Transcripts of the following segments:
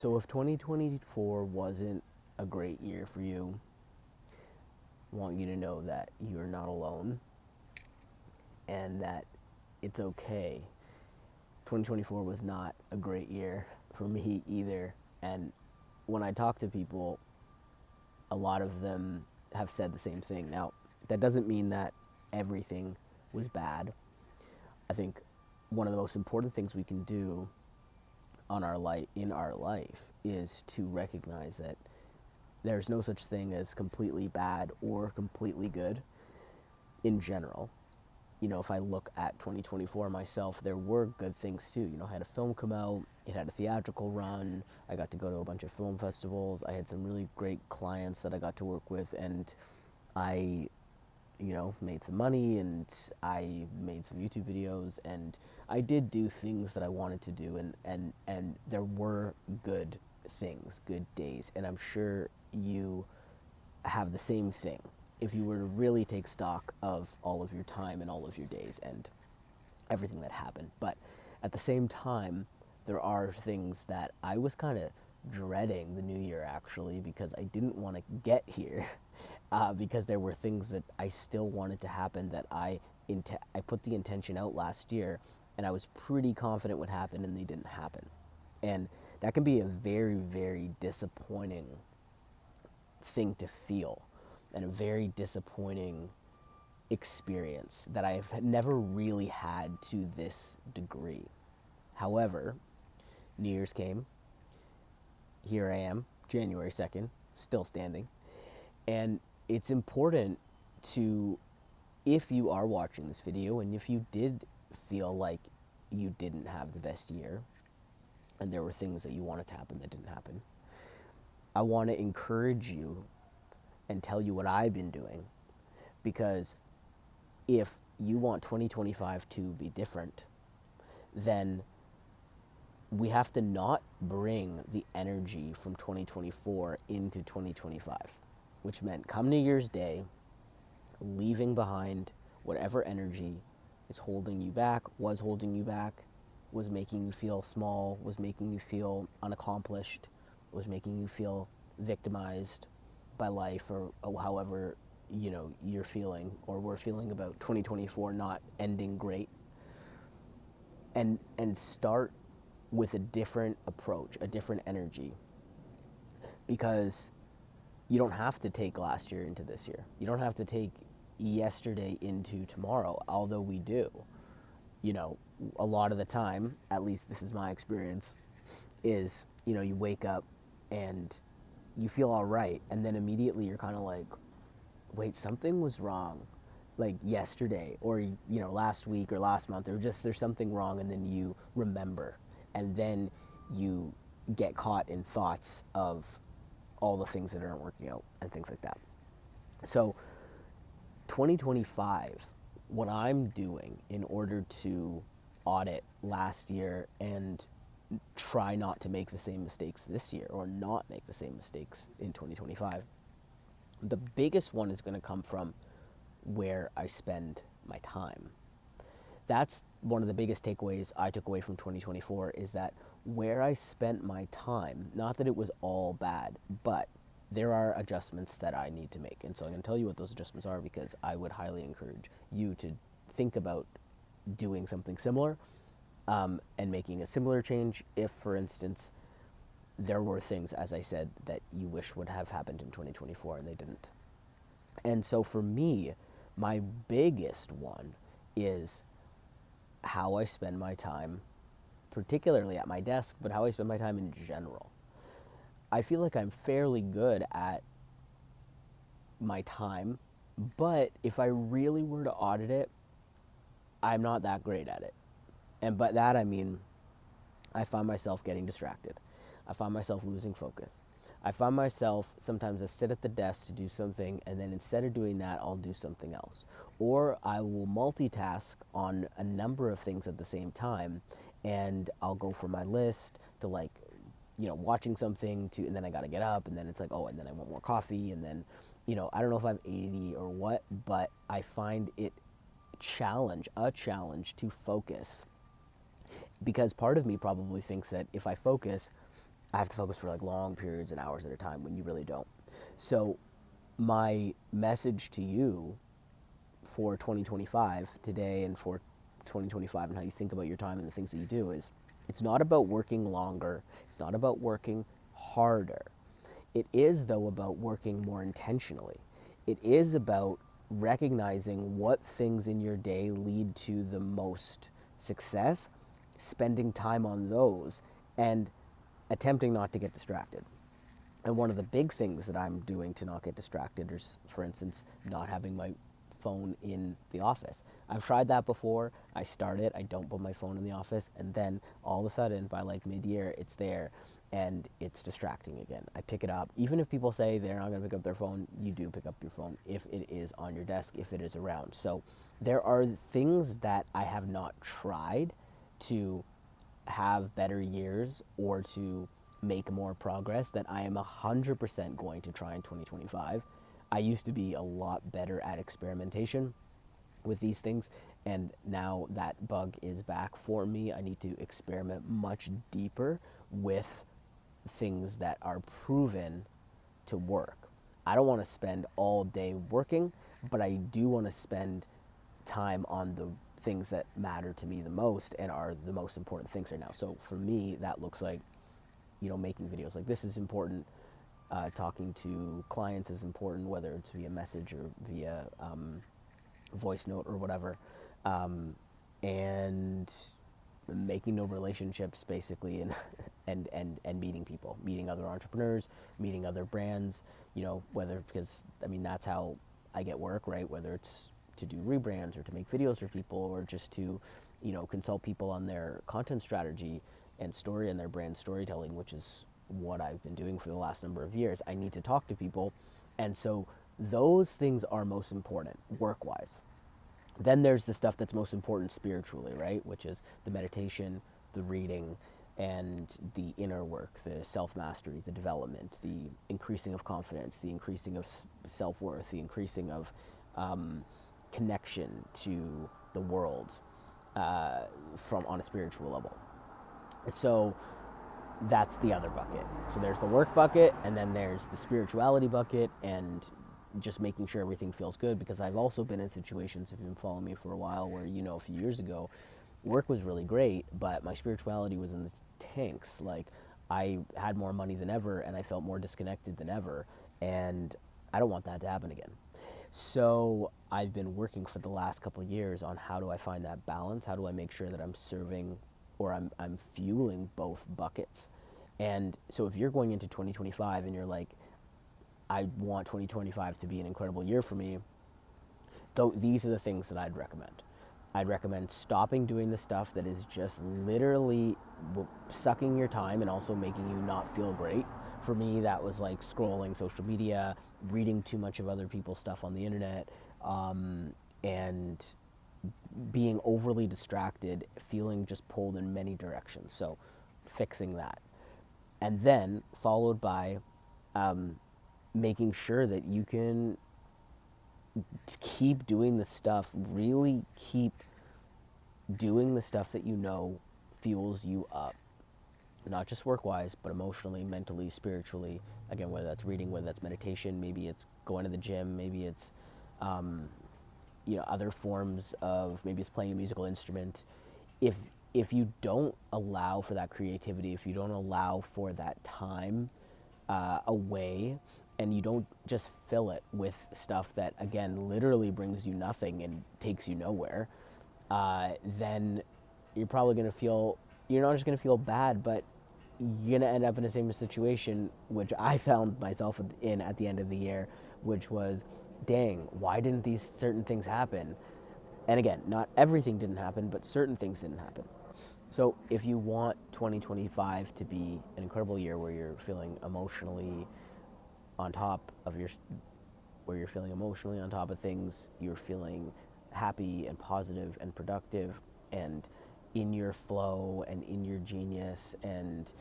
So if 2024 wasn't a great year for you, I want you to know that you're not alone and that it's okay. 2024 was not a great year for me either. And when I talk to people, a lot of them have said the same thing. Now, that doesn't mean that everything was bad. I think one of the most important things we can do in our life is to recognize that there's no such thing as completely bad or completely good in general. If I look at 2024 myself, there were good things too. I had a film come out, it had a theatrical run, I got to go to a bunch of film festivals, I had some really great clients that I got to work with, and I, made some money and I made some YouTube videos, and I did do things that I wanted to do, and there were good things, good days, and I'm sure you have the same thing if you were to really take stock of all of your time and all of your days and everything that happened. But at the same time, there are things that I was kind of dreading the new year actually because I didn't want to get here because there were things that I still wanted to happen that I put the intention out last year and I was pretty confident would happen and they didn't happen. And that can be a very, very disappointing thing to feel and a very disappointing experience that I've never really had to this degree. However, New Year's came. Here I am, January 2nd, still standing. And it's important to, if you are watching this video and if you did feel like you didn't have the best year and there were things that you wanted to happen that didn't happen, I want to encourage you and tell you what I've been doing, because if you want 2025 to be different, then we have to not bring the energy from 2024 into 2025, which meant come New Year's Day, leaving behind whatever energy is holding you back, was making you feel small, was making you feel unaccomplished, was making you feel victimized by life, or however you're feeling or we're feeling about 2024 not ending great, and start with a different approach, a different energy, because you don't have to take last year into this year. You don't have to take yesterday into tomorrow, although we do. A lot of the time, at least this is my experience, is you wake up and you feel all right, and then immediately you're kind of like, wait, something was wrong, like yesterday or last week or last month, or just there's something wrong, and then you remember, and then you get caught in thoughts of all the things that aren't working out and things like that. So 2025, what I'm doing in order to audit last year and try not to make the same mistakes this year, or not make the same mistakes in 2025, the biggest one is going to come from where I spend my time. That's one of the biggest takeaways I took away from 2024, is that where I spent my time, not that it was all bad, but there are adjustments that I need to make. And so I'm going to tell you what those adjustments are, because I would highly encourage you to think about doing something similar, and making a similar change if, for instance, there were things, as I said, that you wish would have happened in 2024 and they didn't. And so for me, my biggest one is how I spend my time, particularly at my desk, but how I spend my time in general. I feel like I'm fairly good at my time, but if I really were to audit it, I'm not that great at it. And by that I mean, I find myself getting distracted. I find myself losing focus. I find myself sometimes I sit at the desk to do something, and then instead of doing that, I'll do something else. Or I will multitask on a number of things at the same time, and I'll go from my list to, like, watching something to, and then I gotta get up, and then it's like, oh, and then I want more coffee, and then, I don't know if I'm ADD or what, but I find it a challenge to focus, because part of me probably thinks that if I focus, I have to focus for like long periods and hours at a time when you really don't. So my message to you for 2025 today and for 2025 and how you think about your time and the things that you do is it's not about working longer. It's not about working harder. It is, though, about working more intentionally. It is about recognizing what things in your day lead to the most success, spending time on those, and attempting not to get distracted. And one of the big things that I'm doing to not get distracted is, for instance, not having my phone in the office. I've tried that before. I start it, I don't put my phone in the office, and then all of a sudden, by like mid-year, it's there and it's distracting again. I pick it up. Even if people say they're not going to pick up their phone, you do pick up your phone if it is on your desk, if it is around. So there are things that I have not tried to have better years or to make more progress that I am 100% going to try in 2025. I used to be a lot better at experimentation with these things, and now that bug is back for me. I need to experiment much deeper with things that are proven to work. I don't want to spend all day working, but I do want to spend time on the things that matter to me the most and are the most important things right now. So for me, that looks like, making videos like this is important. Talking to clients is important, whether it's via message or via voice note or whatever. And making new relationships basically, and, and meeting people, meeting other entrepreneurs, meeting other brands, whether, because I mean, that's how I get work, right? Whether it's to do rebrands or to make videos for people or just to, consult people on their content strategy and story and their brand storytelling, which is what I've been doing for the last number of years. I need to talk to people. And so those things are most important work-wise. Then there's the stuff that's most important spiritually, right? Which is the meditation, the reading, and the inner work, the self-mastery, the development, the increasing of confidence, the increasing of self-worth, the increasing of connection to the world from on a spiritual level. So that's the other bucket. So there's the work bucket, and then there's the spirituality bucket, and just making sure everything feels good, because I've also been in situations, if you've been following me for a while, where, a few years ago, work was really great, but my spirituality was in the tanks. Like, I had more money than ever, and I felt more disconnected than ever, and I don't want that to happen again. So I've been working for the last couple of years on how do I find that balance? How do I make sure that I'm serving or I'm fueling both buckets? And so if you're going into 2025 and you're like, I want 2025 to be an incredible year for me, though, these are the things that I'd recommend. I'd recommend stopping doing the stuff that is just literally sucking your time and also making you not feel great. For me, that was like scrolling social media, reading too much of other people's stuff on the internet, and being overly distracted, feeling just pulled in many directions. So fixing that. And then followed by making sure that you can keep doing the stuff, really keep doing the stuff that fuels you up. Not just work-wise, but emotionally, mentally, spiritually. Again, whether that's reading, whether that's meditation, maybe it's going to the gym, maybe it's other forms of, maybe it's playing a musical instrument. If you don't allow for that creativity, if you don't allow for that time away, and you don't just fill it with stuff that, again, literally brings you nothing and takes you nowhere, then you're probably going to feel, you're not just going to feel bad, but you're going to end up in the same situation, which I found myself in at the end of the year, which was, dang, why didn't these certain things happen? And again, not everything didn't happen, but certain things didn't happen. So if you want 2025 to be an incredible year where you're feeling emotionally on top of things, you're feeling happy and positive and productive and in your flow and in your genius and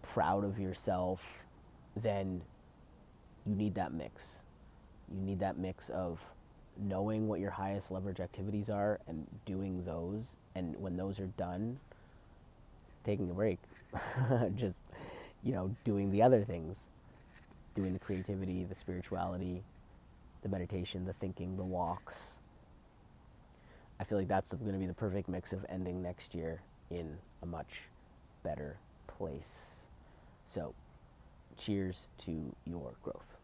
proud of yourself, then you need that mix. You need that mix of knowing what your highest leverage activities are and doing those, and when those are done, taking a break. Just doing the other things, doing the creativity, the spirituality, the meditation, the thinking, the walks. I feel like that's going to be the perfect mix of ending next year in a much better place. So, cheers to your growth.